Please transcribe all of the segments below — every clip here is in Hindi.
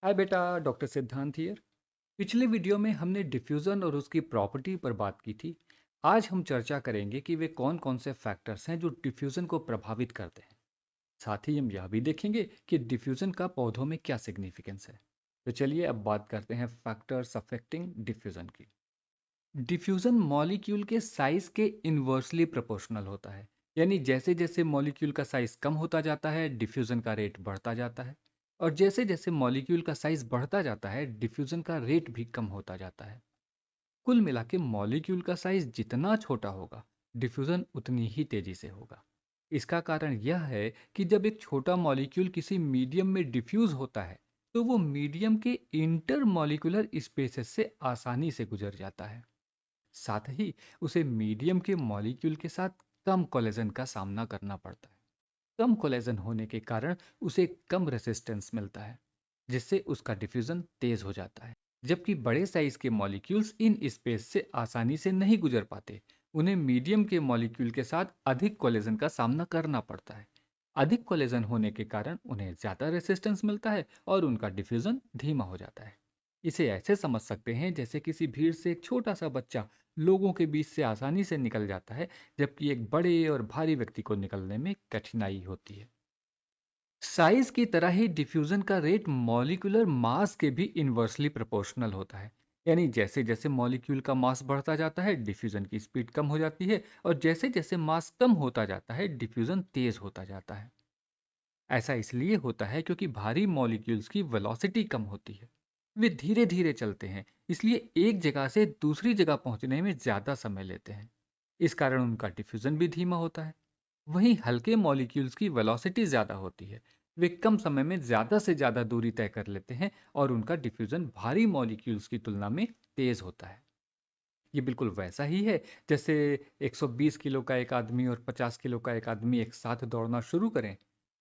हाय बेटा, डॉक्टर सिद्धांत हियर। पिछले वीडियो में हमने डिफ्यूज़न और उसकी प्रॉपर्टी पर बात की थी। आज हम चर्चा करेंगे कि वे कौन कौन से फैक्टर्स हैं जो डिफ्यूज़न को प्रभावित करते हैं। साथ ही हम यह भी देखेंगे कि डिफ्यूज़न का पौधों में क्या सिग्निफिकेंस है। तो चलिए अब बात करते हैं फैक्टर्स अफेक्टिंग डिफ्यूज़न की। डिफ्यूज़न मॉलिक्यूल के साइज के इन्वर्सली प्रोपोर्शनल होता है। यानी जैसे जैसे मॉलिक्यूल का साइज कम होता जाता है, डिफ्यूज़न का रेट बढ़ता जाता है। और जैसे जैसे मॉलिक्यूल का साइज बढ़ता जाता है, डिफ्यूज़न का रेट भी कम होता जाता है। कुल मिला के मॉलिक्यूल का साइज जितना छोटा होगा, डिफ्यूज़न उतनी ही तेजी से होगा। इसका कारण यह है कि जब एक छोटा मॉलिक्यूल किसी मीडियम में डिफ्यूज होता है, तो वो मीडियम के इंटर मॉलिक्यूलर स्पेसेस से आसानी से गुजर जाता है। साथ ही उसे मीडियम के मॉलिक्यूल के साथ कम कोलेजन का सामना करना पड़ता है। कम कोलेजन होने के कारण उसे कम रेसिस्टेंस मिलता है, जिससे उसका डिफ्यूजन तेज हो जाता है। जबकि बड़े साइज के मॉलिक्यूल्स इन स्पेस से आसानी से नहीं गुजर पाते। उन्हें मीडियम के मॉलिक्यूल के साथ अधिक कोलेजन का सामना करना पड़ता है। अधिक कोलेजन होने के कारण उन्हें ज्यादा रेसिस्टेंस मिलता है और उनका डिफ्यूजन धीमा हो जाता है। इसे ऐसे समझ सकते हैं जैसे किसी भीड़ से एक छोटा सा बच्चा लोगों के बीच से आसानी से निकल जाता है, जबकि एक बड़े और भारी व्यक्ति को निकलने में कठिनाई होती है। साइज की तरह ही डिफ्यूजन का रेट मॉलिक्यूलर मास के भी इन्वर्सली प्रोपोर्शनल होता है। यानी जैसे जैसे मॉलिक्यूल का मास बढ़ता जाता है, डिफ्यूजन की स्पीड कम हो जाती है, और जैसे जैसे मास कम होता जाता है, डिफ्यूजन तेज होता जाता है। ऐसा इसलिए होता है क्योंकि भारी मॉलिक्यूल्स की वेलोसिटी कम होती है। वे धीरे धीरे चलते हैं, इसलिए एक जगह से दूसरी जगह पहुंचने में ज्यादा समय लेते हैं। इस कारण उनका डिफ्यूजन भी धीमा होता है। वहीं हल्के मॉलिक्यूल्स की वेलोसिटी ज्यादा होती है। वे कम समय में ज्यादा से ज्यादा दूरी तय कर लेते हैं, और उनका डिफ्यूजन भारी मॉलिक्यूल्स की तुलना में तेज होता है। ये बिल्कुल वैसा ही है जैसे 120 किलो का एक आदमी और 50 किलो का एक आदमी एक साथ दौड़ना शुरू करें,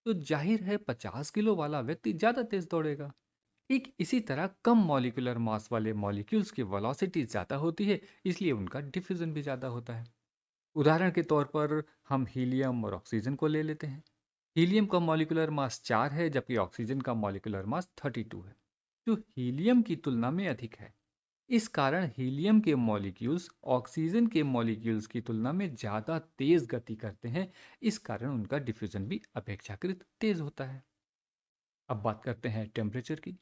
तो जाहिर है 50 किलो वाला व्यक्ति ज्यादा तेज दौड़ेगा। ठीक इसी तरह कम मॉलिक्यूलर मास वाले मॉलिक्यूल्स की वेलोसिटी ज्यादा होती है, इसलिए उनका डिफ्यूजन भी ज्यादा होता है। उदाहरण के तौर पर हम हीलियम और ऑक्सीजन को ले लेते हैं। हीलियम का मॉलिक्यूलर मास 4 है, जबकि ऑक्सीजन का मॉलिक्यूलर मास 32 है, जो हीलियम की तुलना में अधिक है। इस कारण हीलियम के मॉलिक्यूल्स ऑक्सीजन के मॉलिक्यूल्स की तुलना में ज्यादा तेज गति करते हैं। इस कारण उनका डिफ्यूजन भी अपेक्षाकृत तेज होता है। अब बात करते हैं टेम्परेचर की।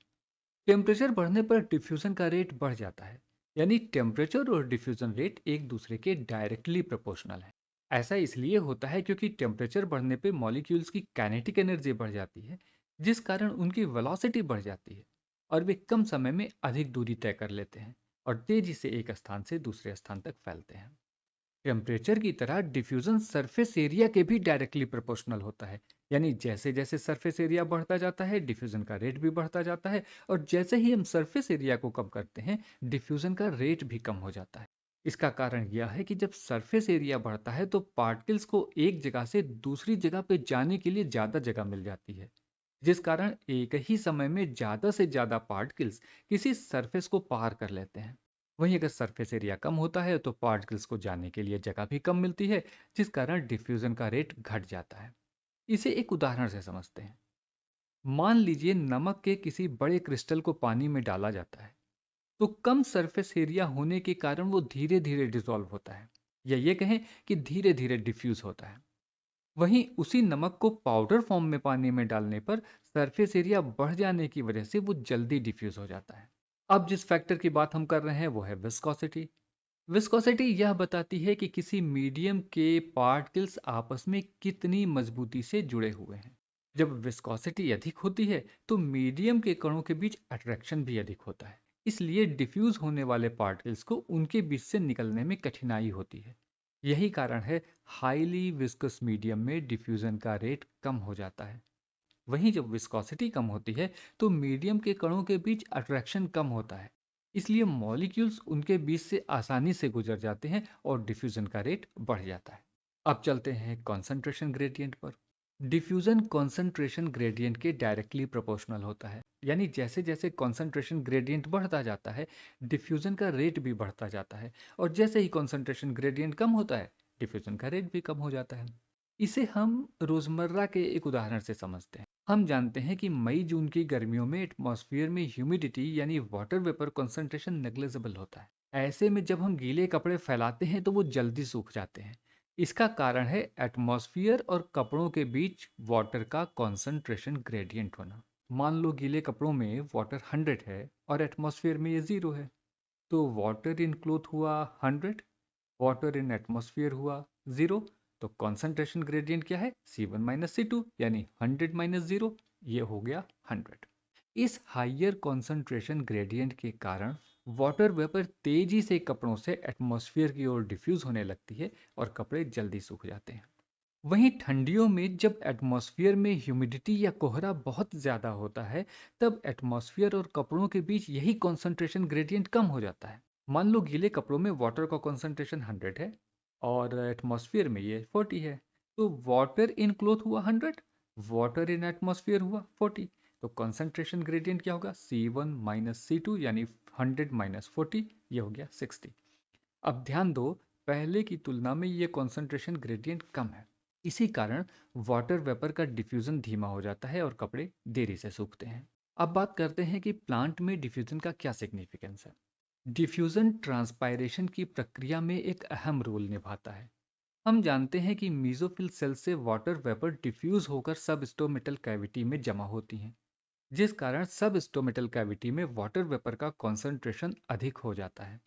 टेम्परेचर बढ़ने पर डिफ्यूजन का रेट बढ़ जाता है। यानी टेम्परेचर और डिफ्यूजन रेट एक दूसरे के डायरेक्टली प्रोपोर्शनल है। ऐसा इसलिए होता है क्योंकि टेम्परेचर बढ़ने पे मॉलिक्यूल्स की काइनेटिक एनर्जी बढ़ जाती है, जिस कारण उनकी वेलोसिटी बढ़ जाती है, और वे कम समय में अधिक दूरी तय कर लेते हैं और तेजी से एक स्थान से दूसरे स्थान तक फैलते हैं। टेम्परेचर की तरह डिफ्यूजन सरफेस एरिया के भी डायरेक्टली प्रोपोर्शनल होता है। यानी जैसे जैसे सरफेस एरिया बढ़ता जाता है, डिफ्यूजन का रेट भी बढ़ता जाता है, और जैसे ही हम सरफेस एरिया को कम करते हैं, डिफ्यूजन का रेट भी कम हो जाता है। इसका कारण यह है कि जब सरफेस एरिया बढ़ता है तो पार्टिकल्स को एक जगह से दूसरी जगह पे जाने के लिए ज़्यादा जगह मिल जाती है, जिस कारण एक ही समय में ज़्यादा से ज़्यादा पार्टिकल्स किसी सरफेस को पार कर लेते हैं। वहीं अगर सरफेस एरिया कम होता है तो पार्टिकल्स को जाने के लिए जगह भी कम मिलती है, जिस कारण डिफ्यूजन का रेट घट जाता है। इसे एक उदाहरण से समझते हैं। मान लीजिए नमक के किसी बड़े क्रिस्टल को पानी में डाला जाता है, तो कम सरफेस एरिया होने के कारण वो धीरे धीरे डिसॉल्व होता है, या ये कहें कि धीरे धीरे डिफ्यूज होता है। वहीं उसी नमक को पाउडर फॉर्म में पानी में डालने पर सरफेस एरिया बढ़ जाने की वजह से वो जल्दी डिफ्यूज हो जाता है। अब जिस फैक्टर की बात हम कर रहे हैं वो है विस्कोसिटी। विस्कोसिटी यह बताती है कि किसी मीडियम के पार्टिकल्स आपस में कितनी मजबूती से जुड़े हुए हैं। जब विस्कोसिटी अधिक होती है तो मीडियम के कणों के बीच अट्रैक्शन भी अधिक होता है। इसलिए डिफ्यूज होने वाले पार्टिकल्स को उनके बीच से निकलने में कठिनाई होती है। यही कारण है हाईली विस्कस मीडियम में डिफ्यूजन का रेट कम हो जाता है। वहीं जब विस्कोसिटी कम होती है तो मीडियम के कणों के बीच अट्रैक्शन कम होता है। इसलिए मॉलिक्यूल्स उनके बीच से आसानी से गुजर जाते हैं और डिफ्यूजन का रेट बढ़ जाता है। अब चलते हैं कॉन्सेंट्रेशन ग्रेडियंट पर। डिफ्यूजन कॉन्सेंट्रेशन ग्रेडियंट के डायरेक्टली प्रोपोर्शनल होता है। यानी जैसे जैसे कॉन्सेंट्रेशन ग्रेडियंट बढ़ता जाता है, डिफ्यूजन का रेट भी बढ़ता जाता है, और जैसे ही कॉन्सेंट्रेशन ग्रेडियंट कम होता है, डिफ्यूजन का रेट भी कम हो जाता है। इसे हम रोजमर्रा के एक उदाहरण से समझते हैं। हम जानते हैं कि मई जून की गर्मियों में एटमॉस्फेयर में ह्यूमिडिटी यानी वाटर वेपर कंसंट्रेशन नेग्लिजिबल होता है। ऐसे में जब हम गीले कपड़े फैलाते हैं तो वो जल्दी सूख जाते हैं। इसका कारण है एटमॉस्फेयर और कपड़ों के बीच वाटर का कंसंट्रेशन ग्रेडियंट होना। मान लो गीले कपड़ों में वाटर 100 है और एटमॉस्फेयर में ये 0 है, तो वाटर इन क्लोथ हुआ 100, वाटर इन एटमॉस्फेयर हुआ 0। तो कॉन्सेंट्रेशन ग्रेडियंट क्या है? C1 - C2 यानी 100 - 0, ये हो गया 100। इस हाइयर कॉन्सेंट्रेशन ग्रेडियंट के कारण वाटर वेपर तेजी से कपड़ों से एटमॉस्फेयर की ओर डिफ्यूज होने लगती है और कपड़े जल्दी सूख जाते हैं। वहीं ठंडियों में जब एटमॉस्फेयर में ह्यूमिडिटी या कोहरा बहुत ज़्यादा होता है, तब एटमॉस्फेयर और कपड़ों के बीच यही कॉन्सेंट्रेशन ग्रेडियंट कम हो जाता है। मान लो गीले कपड़ों में वाटर का कॉन्सेंट्रेशन 100 है और एटमॉस्फेयर में ये 40 है, तो वाटर इन क्लोथ हुआ 100, वाटर इन एटमॉस्फेयर हुआ 40। तो कॉन्सेंट्रेशन ग्रेडियंट क्या होगा? C1 - C2 यानी 100 - 40, ये हो गया 60। अब ध्यान दो, पहले की तुलना में ये कॉन्सेंट्रेशन ग्रेडियंट कम है। इसी कारण वाटर वेपर का डिफ्यूजन धीमा हो जाता है और कपड़े देरी से सूखते हैं। अब बात करते हैं कि प्लांट में डिफ्यूजन का क्या सिग्निफिकेंस है। डिफ्यूजन ट्रांसपायरेशन की प्रक्रिया में एक अहम रोल निभाता है। हम जानते हैं कि मीजोफिल सेल से वाटर वेपर डिफ्यूज होकर सब स्टोमेटल कैविटी में जमा होती हैं, जिस कारण सब स्टोमेटल कैविटी में वाटर वेपर का कॉन्सेंट्रेशन अधिक हो जाता है।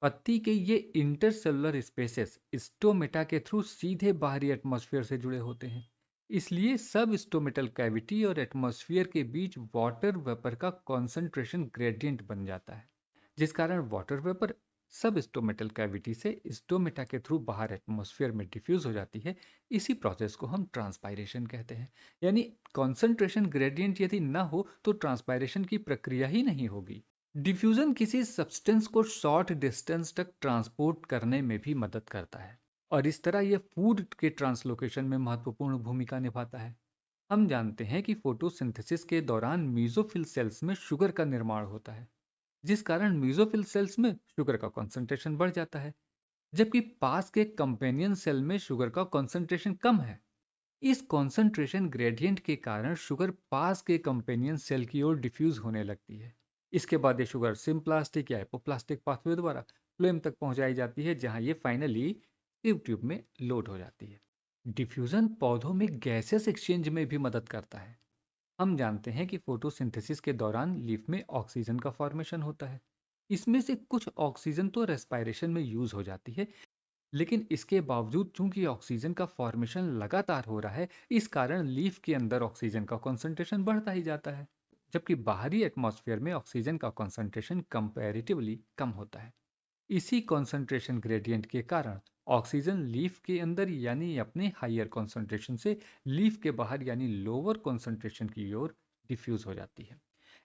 पत्ती के ये इंटरसेलुलर स्पेसेस स्टोमेटा के थ्रू सीधे बाहरी एटमॉस्फेयर से जुड़े होते हैं। इसलिए सब स्टोमेटल कैविटी और एटमॉस्फेयर के बीच वाटर वेपर का कॉन्सेंट्रेशन ग्रेडियंट बन जाता है, जिस कारण वाटर वेपर सब स्टोमेटल कैविटी से स्टोमेटा के थ्रू बाहर एटमॉस्फेयर में डिफ्यूज हो जाती है। इसी प्रोसेस को हम ट्रांसपायरेशन कहते हैं। यानी कॉन्सेंट्रेशन ग्रेडियंट यदि ना हो तो ट्रांसपायरेशन की प्रक्रिया ही नहीं होगी। डिफ्यूजन किसी सब्सटेंस को शॉर्ट डिस्टेंस तक ट्रांसपोर्ट करने में भी मदद करता है और इस तरह यह फूड के ट्रांसलोकेशन में महत्वपूर्ण भूमिका निभाता है। हम जानते हैं कि फोटोसिंथेसिस के दौरान मीजोफिल सेल्स में शुगर का निर्माण होता है, जिस कारण मीजोफिल सेल्स में शुगर का कॉन्सेंट्रेशन बढ़ जाता है, जबकि पास के कंपेनियन सेल में शुगर का कॉन्सेंट्रेशन कम है। इस कॉन्सेंट्रेशन ग्रेडियंट के कारण शुगर पास के कंपेनियन सेल की ओर डिफ्यूज होने लगती है। इसके बाद ये शुगर सिम्प्लास्टिक या एपोप्लास्टिक पाथवे द्वारा फ्लेम तक पहुंचाई जाती है, जहां ये फाइनली ट्यूब में लोड हो जाती है। डिफ्यूजन पौधों में गैसेस एक्सचेंज में भी मदद करता है। हम जानते हैं कि फोटोसिंथेसिस के दौरान लीफ में ऑक्सीजन का फॉर्मेशन होता है। इसमें से कुछ ऑक्सीजन तो रेस्पायरेशन में यूज हो जाती है, लेकिन इसके बावजूद चूंकि ऑक्सीजन का फॉर्मेशन लगातार हो रहा है, इस कारण लीफ के अंदर ऑक्सीजन का कॉन्सेंट्रेशन बढ़ता ही जाता है, जबकि बाहरी एटमॉस्फेयर में ऑक्सीजन का कॉन्सेंट्रेशन कंपैरेटिवली कम होता है। इसी कॉन्सेंट्रेशन ग्रेडियंट के कारण ऑक्सीजन लीफ के अंदर यानी अपने हायर कॉन्सेंट्रेशन से लीफ के बाहर यानी लोअर कॉन्सेंट्रेशन की ओर डिफ्यूज हो जाती है।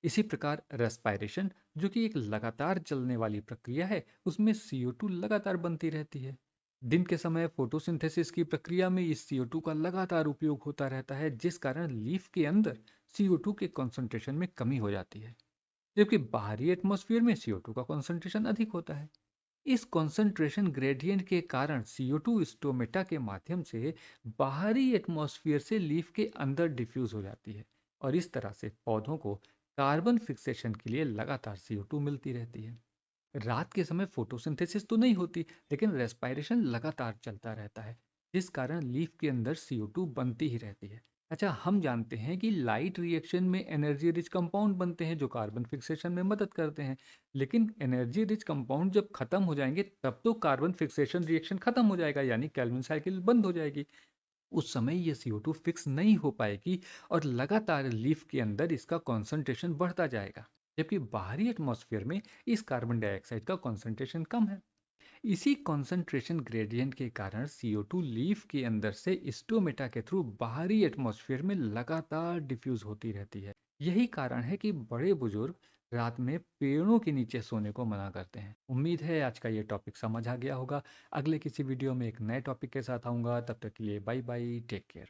इसी प्रकार रेस्पायरेशन, जो कि एक लगातार चलने वाली प्रक्रिया है, उसमें CO2 लगातार बनती रहती है। दिन के समय फोटोसिंथेसिस की प्रक्रिया में इस CO2 का लगातार उपयोग होता रहता है, जिस कारण लीफ के अंदर CO2 के कॉन्सेंट्रेशन में कमी हो जाती है, जबकि बाहरी एटमॉस्फेयर में CO2 का कॉन्सेंट्रेशन अधिक होता है। इस कॉन्सेंट्रेशन ग्रेडियंट के कारण CO2 स्टोमेटा के माध्यम से बाहरी एटमॉस्फेयर से लीफ के अंदर डिफ्यूज हो जाती है और इस तरह से पौधों को कार्बन फिक्सेशन के लिए लगातार CO2 मिलती रहती है। रात के समय फोटोसिंथेसिस तो नहीं होती, लेकिन रेस्पायरेशन लगातार चलता रहता है, जिस कारण लीफ के अंदर CO2 बनती ही रहती है। अच्छा, हम जानते हैं कि लाइट रिएक्शन में एनर्जी रिच कंपाउंड बनते हैं जो कार्बन फिक्सेशन में मदद करते हैं, लेकिन एनर्जी रिच कंपाउंड जब खत्म हो जाएंगे तब तो कार्बन फिक्सेशन रिएक्शन खत्म हो जाएगा, यानी केल्विन साइकिल बंद हो जाएगी। उस समय ये CO2 फिक्स नहीं हो पाएगी और लगातार लीफ के अंदर इसका कॉन्सेंट्रेशन बढ़ता जाएगा, जबकि बाहरी एटमॉस्फेयर में इस कार्बन डाइऑक्साइड का कॉन्सेंट्रेशन कम है। इसी कॉन्सेंट्रेशन ग्रेडियंट के कारण CO2 लीफ के अंदर से स्टोमेटा के थ्रू बाहरी एटमॉस्फेयर में लगातार डिफ्यूज होती रहती है। यही कारण है कि बड़े बुजुर्ग रात में पेड़ों के नीचे सोने को मना करते हैं। उम्मीद है आज का ये टॉपिक समझ आ गया होगा। अगले किसी वीडियो में एक नए टॉपिक के साथ आऊंगा। तब तक के लिए बाय बाय, टेक केयर।